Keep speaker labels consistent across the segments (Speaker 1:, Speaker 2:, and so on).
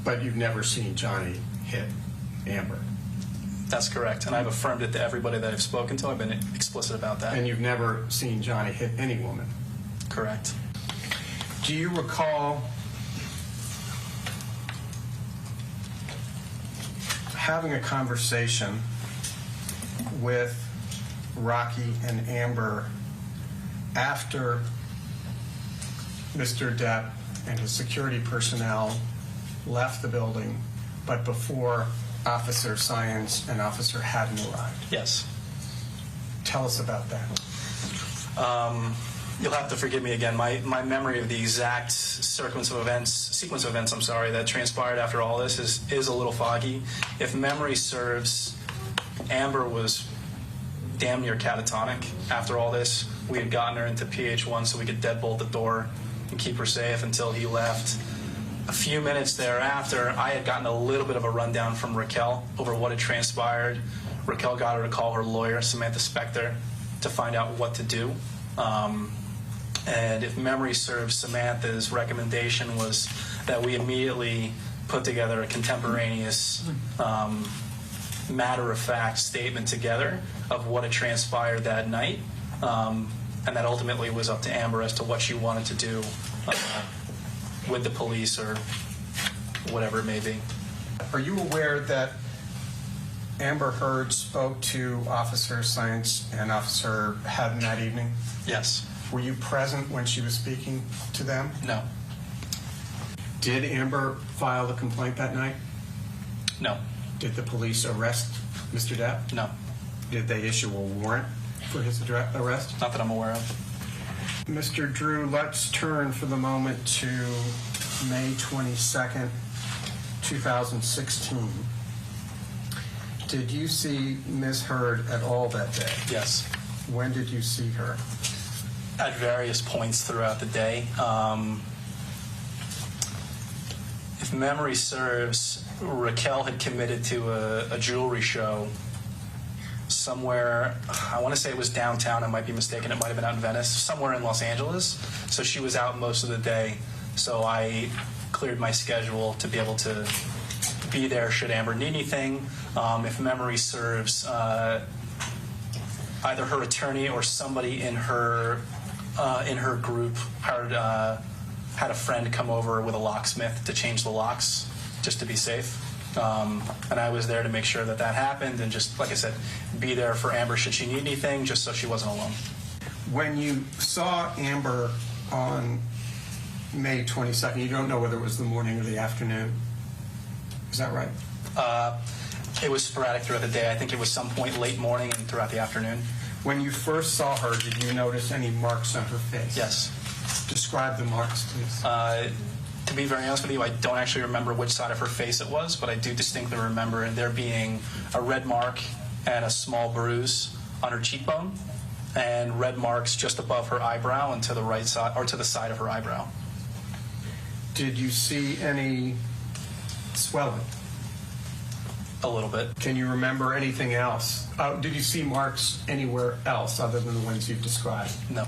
Speaker 1: But you've never seen Johnny hit Amber?
Speaker 2: That's correct, and I've affirmed it to everybody that I've spoken to. I've been explicit about that.
Speaker 1: And you've never seen Johnny hit any woman?
Speaker 2: Correct.
Speaker 1: Do you recall having a conversation with Rocky and Amber after Mr. Depp and his security personnel left the building, but before Officer Science and Officer Haddon arrived?
Speaker 2: Yes.
Speaker 1: Tell us about that.
Speaker 2: You'll have to forgive me again. My memory of the exact sequence of events, that transpired after all this is a little foggy. If memory serves, Amber was damn near catatonic after all this. We had gotten her into PH1 so we could deadbolt the door and keep her safe until he left. A few minutes thereafter, I had gotten a little bit of a rundown from Raquel over what had transpired. Raquel got her to call her lawyer, Samantha Spector, to find out what to do. And if memory serves, Samantha's recommendation was that we immediately put together a contemporaneous, matter-of-fact statement together of what had transpired that night. And that ultimately was up to Amber as to what she wanted to do with the police or whatever it may be.
Speaker 1: Are you aware that Amber Heard spoke to Officer Science and Officer Haddon that evening?
Speaker 2: Yes.
Speaker 1: Were you present when she was speaking to them?
Speaker 2: No.
Speaker 1: Did Amber file the complaint that night?
Speaker 2: No.
Speaker 1: Did the police arrest Mr. Depp?
Speaker 2: No.
Speaker 1: Did they issue a warrant for his arrest?
Speaker 2: Not that I'm aware of.
Speaker 1: Mr. Drew, let's turn for the moment to May 22nd, 2016. Did you see Ms. Heard at all that day?
Speaker 2: Yes.
Speaker 1: When did you see her?
Speaker 2: At various points throughout the day. If memory serves, Raquel had committed to a jewelry show somewhere, I want to say it was downtown, I might be mistaken, it might have been out in Venice, somewhere in Los Angeles. So she was out most of the day. So I cleared my schedule to be able to be there should Amber need anything. If memory serves, either her attorney or somebody in her group had a friend come over with a locksmith to change the locks just to be safe. And I was there to make sure that happened and just, like I said, be there for Amber should she need anything, just so she wasn't alone. When you saw Amber on May 22nd, you don't know whether it was the morning or the afternoon. Is that right? It was sporadic throughout the day. I think it was some point late morning and throughout the afternoon.
Speaker 1: When you first saw her, did you notice any marks on her face?
Speaker 2: Yes.
Speaker 1: Describe the marks, please.
Speaker 2: To be very honest with you, I don't actually remember which side of her face it was, but I do distinctly remember there being a red mark and a small bruise on her cheekbone, and red marks just above her eyebrow and to the right side, or to the side of her eyebrow.
Speaker 1: Did you see any swelling?
Speaker 2: A little bit.
Speaker 1: Can you remember anything else? Did you see marks anywhere else other than the ones you've described?
Speaker 2: No.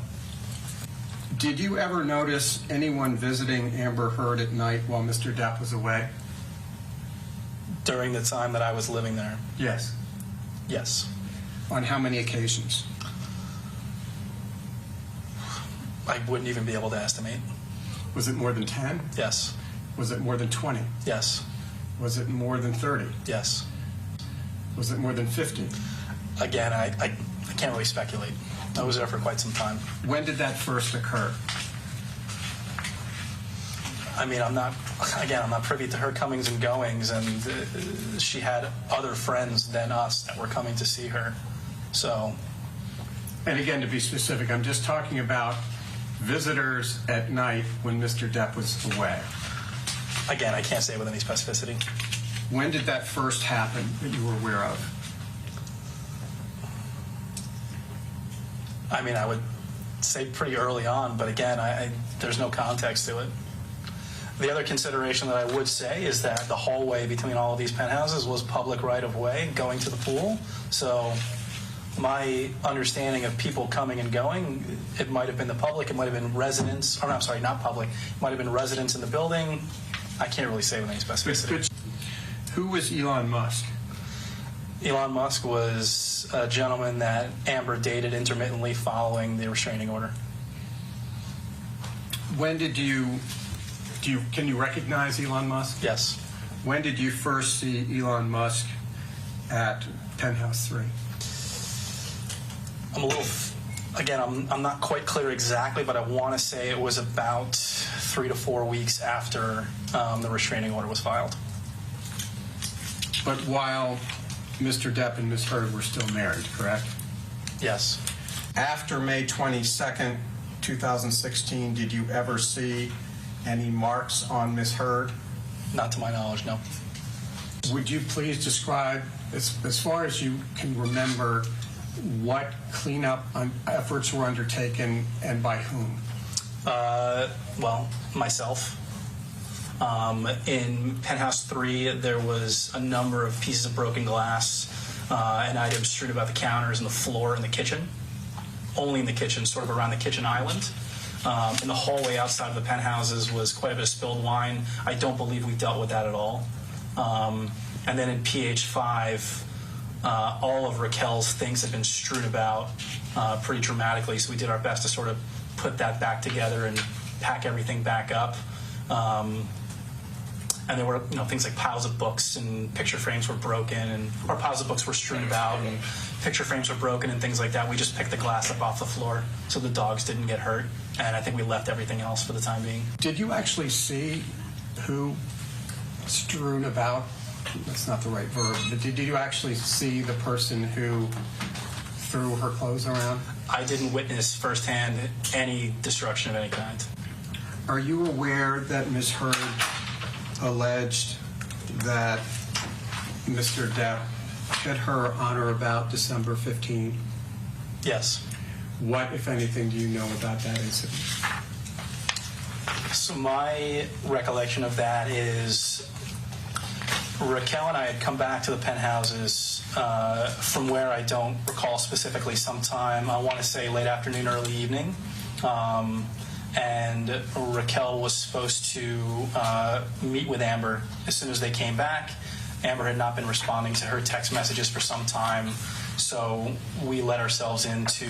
Speaker 1: Did you ever notice anyone visiting Amber Heard at night while Mr. Depp was away?
Speaker 2: During the time that I was living there?
Speaker 1: Yes.
Speaker 2: Yes.
Speaker 1: On how many occasions?
Speaker 2: I wouldn't even be able to estimate.
Speaker 1: Was it more than 10?
Speaker 2: Yes.
Speaker 1: Was it more than 20?
Speaker 2: Yes.
Speaker 1: Was it more than 30?
Speaker 2: Yes.
Speaker 1: Was it more than 50?
Speaker 2: Again, I can't really speculate. I was there for quite some time.
Speaker 1: When did that first occur?
Speaker 2: I mean, I'm not privy to her comings and goings, and she had other friends than us that were coming to see her. So.
Speaker 1: And again, to be specific, I'm just talking about visitors at night when Mr. Depp was away.
Speaker 2: Again, I can't say with any specificity.
Speaker 1: When did that first happen that you were aware of?
Speaker 2: I mean, I would say pretty early on, but again, there's no context to it. The other consideration that I would say is that the hallway between all of these penthouses was public right-of-way going to the pool. So my understanding of people coming and going, it might have been the public, it might have been residents, or I'm sorry, not public, it might have been residents in the building, I can't really say with any specificity.
Speaker 1: Who was Elon Musk?
Speaker 2: Elon Musk was a gentleman that Amber dated intermittently following the restraining order.
Speaker 1: When did can you recognize Elon Musk?
Speaker 2: Yes.
Speaker 1: When did you first see Elon Musk at Penthouse 3?
Speaker 2: I'm not quite clear exactly, but I want to say it was about 3 to 4 weeks after the restraining order was filed.
Speaker 1: But while Mr. Depp and Ms. Heard were still married, correct?
Speaker 2: Yes.
Speaker 1: After May 22nd, 2016, did you ever see any marks on Ms. Heard?
Speaker 2: Not to my knowledge, no.
Speaker 1: Would you please describe, as far as you can remember, what cleanup efforts were undertaken and by whom?
Speaker 2: Well, myself. In Penthouse 3, there was a number of pieces of broken glass and items strewn about the counters and the floor in the kitchen. Only in the kitchen, sort of around the kitchen island. In the hallway outside of the penthouses was quite a bit of spilled wine. I don't believe we dealt with that at all. And then in PH5, all of Raquel's things had been strewn about pretty dramatically, so we did our best to sort of put that back together and pack everything back up. And there were things like piles of books and picture frames were broken, and our piles of books were strewn about, and picture frames were broken and things like that. We just picked the glass up off the floor so the dogs didn't get hurt, and I think we left everything else for the time being.
Speaker 1: Did you actually see who strewn about? That's not the right verb, but did you actually see the person who threw her clothes around?
Speaker 2: I didn't witness firsthand any destruction of any kind.
Speaker 1: Are you aware that Ms. Heard alleged that Mr. Depp hit her on or about December 15?
Speaker 2: Yes.
Speaker 1: What, if anything, do you know about that incident?
Speaker 2: So my recollection of that is Raquel and I had come back to the penthouses from where I don't recall specifically, sometime, I want to say late afternoon, early evening. And Raquel was supposed to meet with Amber as soon as they came back. Amber had not been responding to her text messages for some time, so we let ourselves into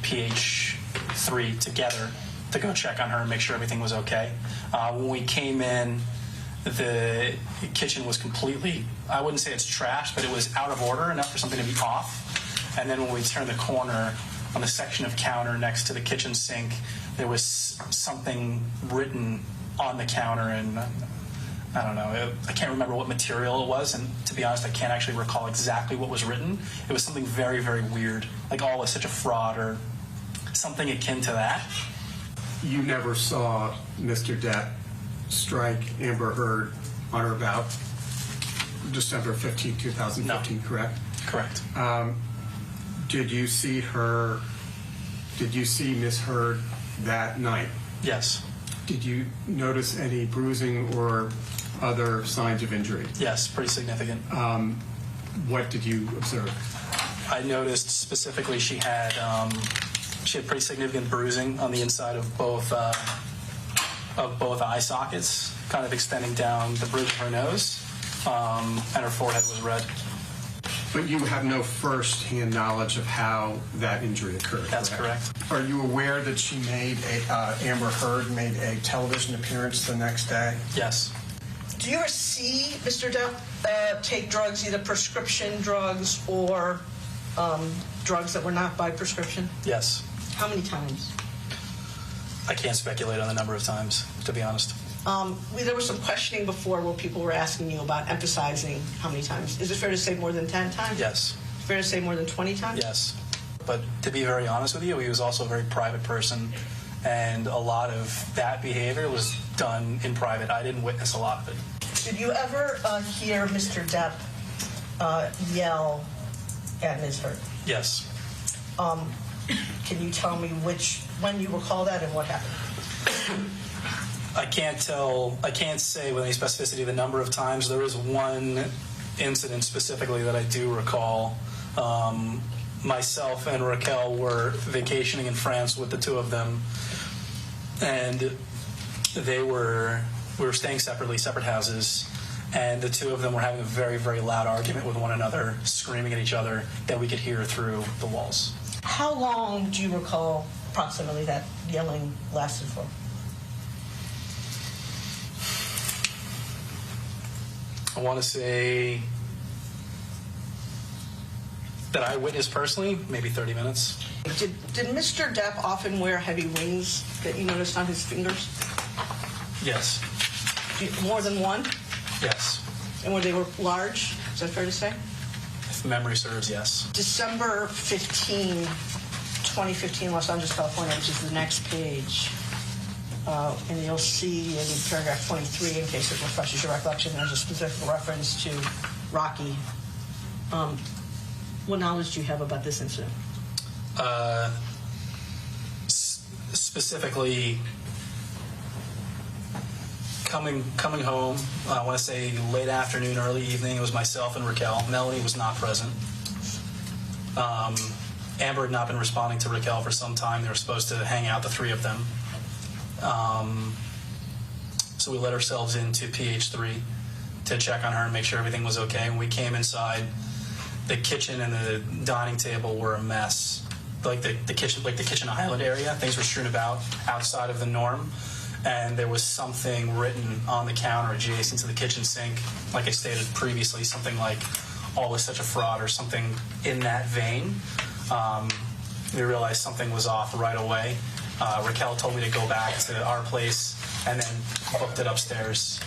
Speaker 2: PH3 together to go check on her and make sure everything was okay. When we came in, the kitchen was completely, I wouldn't say it's trashed, but it was out of order enough for something to be off. And then when we turned the corner on the section of counter next to the kitchen sink, there was something written on the counter, and I don't know, I can't remember what material it was, and to be honest, I can't actually recall exactly what was written. It was something very, very weird, like all is such a fraud or something akin to that.
Speaker 1: You never saw Mr. Depp strike Amber Heard on or about December 15, 2015,
Speaker 2: No.
Speaker 1: correct?
Speaker 2: Correct.
Speaker 1: Did you see Ms. Heard that night?
Speaker 2: Yes.
Speaker 1: Did you notice any bruising or other signs of injury?
Speaker 2: Yes, pretty significant.
Speaker 1: What did you observe?
Speaker 2: I noticed specifically she had pretty significant bruising on the inside of both eye sockets, kind of extending down the bridge of her nose, and her forehead was red.
Speaker 1: But you have no first-hand knowledge of how that injury occurred.
Speaker 2: That's correct.
Speaker 1: Are you aware that she Amber Heard made a television appearance the next day?
Speaker 2: Yes.
Speaker 3: Do you ever see Mr. Depp take drugs, either prescription drugs or drugs that were not by prescription?
Speaker 2: Yes.
Speaker 3: How many times?
Speaker 2: I can't speculate on the number of times, to be honest.
Speaker 3: There was some questioning before where people were asking you about emphasizing how many times. Is it fair to say more than 10 times?
Speaker 2: Yes.
Speaker 3: Fair to say more than 20 times?
Speaker 2: Yes. But to be very honest with you, he was also a very private person, and a lot of that behavior was done in private. I didn't witness a lot of it.
Speaker 3: Did you ever hear Mr. Depp yell at Ms. Heard?
Speaker 2: Yes.
Speaker 3: Can you tell me when you recall that and what happened?
Speaker 2: I can't say with any specificity the number of times. There is one incident specifically that I do recall. Myself and Raquel were vacationing in France with the two of them, and they were we were staying separately, separate houses, and the two of them were having a very, very loud argument with one another, screaming at each other that we could hear through the walls.
Speaker 3: How long do you recall approximately that yelling lasted for?
Speaker 2: I want to say that I witnessed personally, maybe 30 minutes.
Speaker 3: Did Mr. Depp often wear heavy rings that you noticed on his fingers?
Speaker 2: Yes.
Speaker 3: More than one?
Speaker 2: Yes.
Speaker 3: And were they large? Is that fair to say?
Speaker 2: If memory serves, yes.
Speaker 3: December 15, 2015, Los Angeles, California, which is the next page. And you'll see in paragraph 23, in case it refreshes your recollection, there's a specific reference to Rocky. What knowledge do you have about this incident?
Speaker 2: Specifically, coming home, I want to say late afternoon, early evening, it was myself and Raquel. Melanie was not present. Amber had not been responding to Raquel for some time. They were supposed to hang out, the three of them. So we let ourselves into PH3 to check on her and make sure everything was okay. When we came inside, the kitchen and the dining table were a mess. Like the kitchen island area, things were strewn about outside of the norm, and there was something written on the counter adjacent to the kitchen sink, like I stated previously, something like "all was such a fraud" or something in that vein. We realized something was off right away. Raquel told me to go back to our place and then booked it upstairs.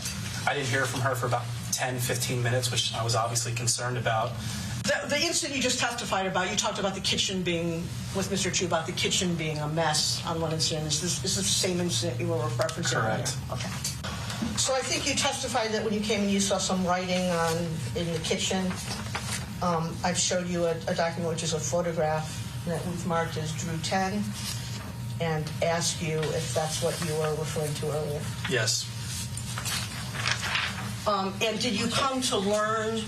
Speaker 2: I didn't hear from her for about 10, 15 minutes, which I was obviously concerned about.
Speaker 3: The incident you just testified about, you talked about the kitchen being, with Mr. Chu, about the kitchen being a mess on one incident. Is this the same incident you were referencing?
Speaker 2: Correct.
Speaker 3: Earlier? Okay. So I think you testified that when you came in, you saw some writing in the kitchen. I've showed you a document, which is a photograph that we've marked as Drew 10, and asked you if that's what you were referring to earlier.
Speaker 2: Yes.
Speaker 3: And did you come to learn,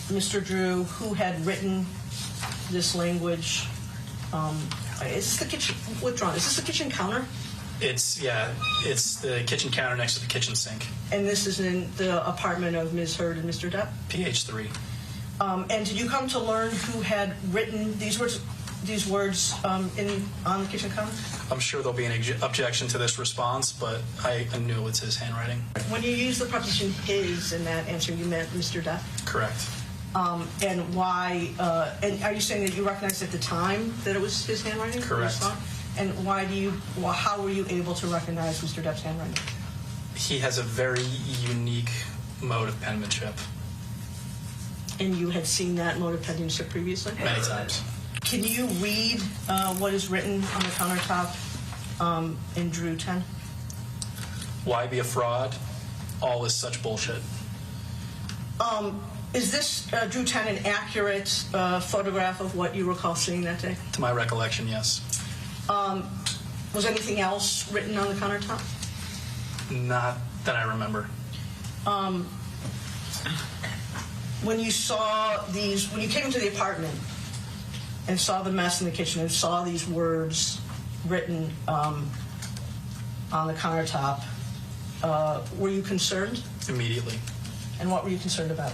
Speaker 3: Mr. Drew, who had written this language? Is this the kitchen? Withdrawn. Is this the kitchen counter?
Speaker 2: It's the kitchen counter next to the kitchen sink.
Speaker 3: And this is in the apartment of Ms. Hurd and Mr. Depp?
Speaker 2: PH3.
Speaker 3: And did you come to learn who had written these words on the kitchen counter?
Speaker 2: I'm sure there'll be an objection to this response, but I knew it's his handwriting.
Speaker 3: When you use the preposition "his" in that answer, you meant Mr. Depp?
Speaker 2: Correct.
Speaker 3: And why? And are you saying that you recognized at the time that it was his handwriting?
Speaker 2: Correct.
Speaker 3: And how were you able to recognize Mr. Depp's handwriting?
Speaker 2: He has a very unique mode of penmanship.
Speaker 3: And you had seen that mode of penmanship previously?
Speaker 2: Many times.
Speaker 3: Can you read what is written on the countertop in Drew 10?
Speaker 2: Why be a fraud? All is such bullshit.
Speaker 3: Is this, Drew 10, an accurate photograph of what you recall seeing that day?
Speaker 2: To my recollection, yes.
Speaker 3: Was anything else written on the countertop?
Speaker 2: Not that I remember.
Speaker 3: When you came into the apartment and saw the mess in the kitchen and saw these words written on the countertop, were you concerned?
Speaker 2: Immediately.
Speaker 3: And what were you concerned about?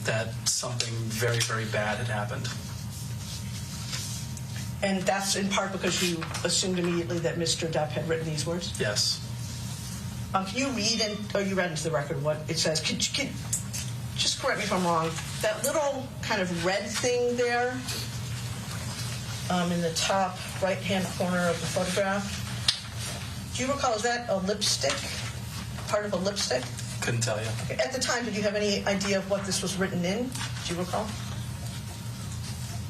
Speaker 2: That something very, very bad had happened.
Speaker 3: And that's in part because you assumed immediately that Mr. Depp had written these words?
Speaker 2: Yes.
Speaker 3: Can you read, you read into the record what it says. Just correct me if I'm wrong. That little kind of red thing there in the top right-hand corner of the photograph, do you recall, is that a lipstick? Part of a lipstick?
Speaker 2: Couldn't tell you.
Speaker 3: Okay. At the time, did you have any idea of what this was written in? Do you recall?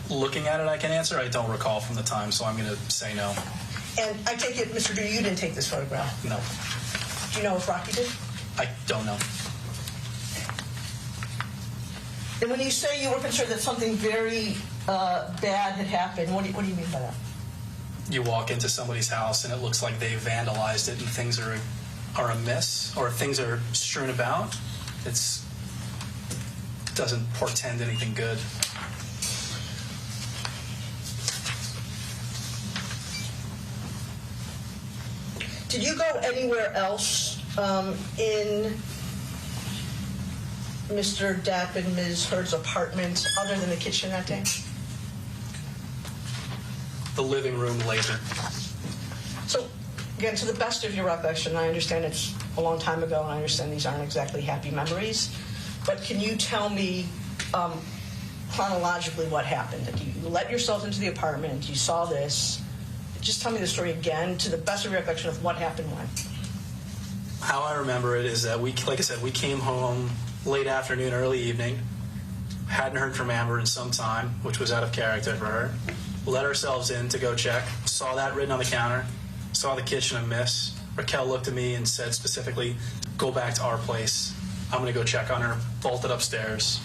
Speaker 2: Looking at it, I can answer. I don't recall from the time, so I'm going to say no.
Speaker 3: And I take it, Mr. Drew, you didn't take this photograph?
Speaker 2: No.
Speaker 3: Do you know if Rocky did?
Speaker 2: I don't know.
Speaker 3: And when you say you were concerned that something very bad had happened, what do you mean by that?
Speaker 2: You walk into somebody's house and it looks like they vandalized it and things are amiss or things are strewn about. It doesn't portend anything good.
Speaker 3: Did you go anywhere else in Mr. Depp and Ms. Heard's apartment other than the kitchen that day?
Speaker 2: The living room later.
Speaker 3: So, again, to the best of your recollection, I understand it's a long time ago, and I understand these aren't exactly happy memories, but can you tell me chronologically what happened? Like, you let yourself into the apartment, you saw this. Just tell me the story again, to the best of your recollection of what happened when.
Speaker 2: How I remember it is that like I said, we came home late afternoon, early evening. Hadn't heard from Amber in some time, which was out of character for her. Let ourselves in to go check. Saw that written on the counter. Saw the kitchen amiss. Raquel looked at me and said specifically, "Go back to our place. I'm going to go check on her." Bolted upstairs.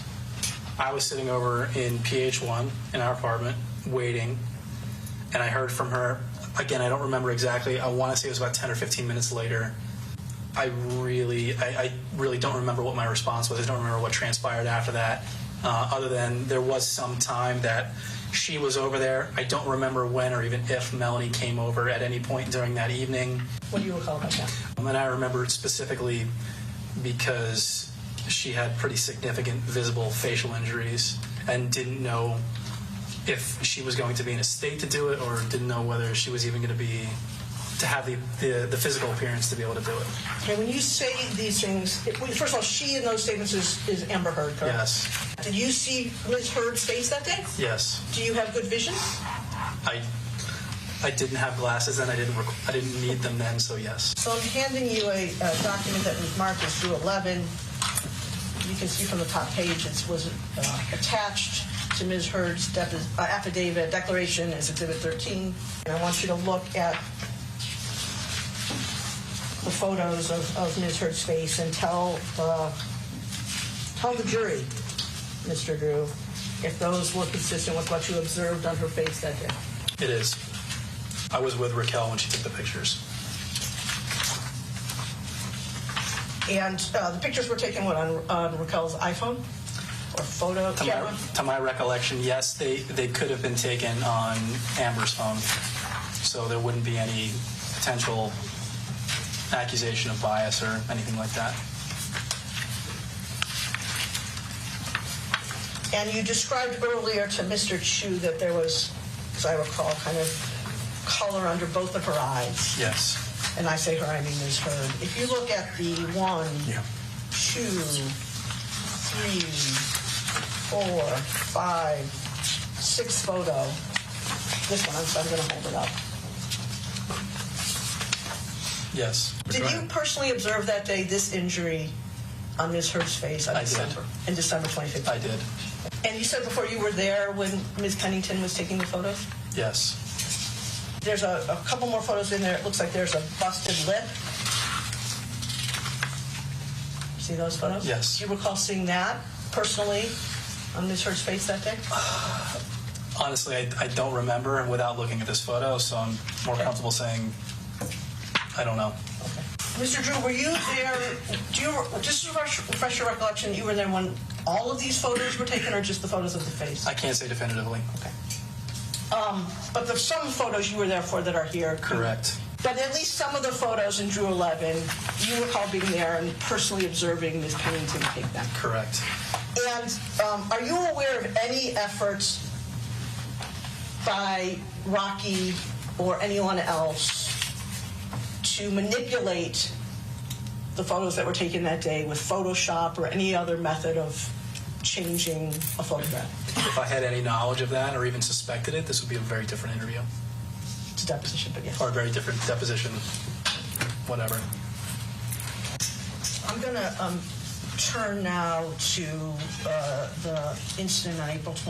Speaker 2: I was sitting over in PH1 in our apartment waiting, and I heard from her. Again, I don't remember exactly. I want to say it was about 10 or 15 minutes later. I really don't remember what my response was. I don't remember what transpired after that, other than there was some time that she was over there. I don't remember when or even if Melanie came over at any point during that evening.
Speaker 3: What do you recall about that?
Speaker 2: And I remember it specifically because she had pretty significant visible facial injuries and didn't know if she was going to be in a state to do it, or didn't know whether she was even going to have the physical appearance to be able to do it.
Speaker 3: Okay, when you say these things, first of all, she in those statements is Amber Heard, correct?
Speaker 2: Yes.
Speaker 3: Did you see Ms. Heard's face that day?
Speaker 2: Yes.
Speaker 3: Do you have good vision?
Speaker 2: I didn't have glasses and I didn't need them then, so yes.
Speaker 3: So I'm handing you a document that was marked as through 11. You can see from the top page it was attached to Ms. Heard's affidavit declaration as Exhibit 13. And I want you to look at the photos of Ms. Heard's face and tell the jury, Mr. Drew, if those were consistent with what you observed on her face that day.
Speaker 2: It is. I was with Raquel when she took the pictures.
Speaker 3: And the pictures were taken, on Raquel's iPhone or photo camera?
Speaker 2: To my recollection, yes, they could have been taken on Amber's phone, so there wouldn't be any potential accusation of bias or anything like that.
Speaker 3: And you described earlier to Mr. Chu that there was, as I recall, kind of color under both of her eyes.
Speaker 2: Yes.
Speaker 3: And I say her, I mean Ms. Heard. If you look at the 1, 2, 3, 4, 5, 6 photo, this one, I'm going to hold it up.
Speaker 2: Yes.
Speaker 3: Did you personally observe that day this injury on Ms. Heard's face on December? In December 2015?
Speaker 2: I did.
Speaker 3: And you said before you were there when Ms. Pennington was taking the photos?
Speaker 2: Yes.
Speaker 3: There's a couple more photos in there. It looks like there's a busted lip. See those photos?
Speaker 2: Yes.
Speaker 3: Do you recall seeing that personally on Ms. Heard's face that day?
Speaker 2: Honestly, I don't remember without looking at this photo, so I'm more comfortable saying I don't know.
Speaker 3: Okay. Mr. Drew, were you there? Do you just to refresh your recollection? You were there when all of these photos were taken, or just the photos of the face?
Speaker 2: I can't say definitively.
Speaker 3: Okay. But there's some photos you were there for that are here.
Speaker 2: Correct.
Speaker 3: But at least some of the photos in Drew 11, you recall being there and personally observing Ms. Pennington take them.
Speaker 2: Correct.
Speaker 3: And are you aware of any efforts by Rocky or anyone else to manipulate the photos that were taken that day with Photoshop or any other method of changing a photograph?
Speaker 2: If I had any knowledge of that or even suspected it, this would be a very different interview.
Speaker 3: It's a deposition, but yes.
Speaker 2: Or a very different deposition, whatever.
Speaker 3: I'm going to turn now to the incident on April 20th.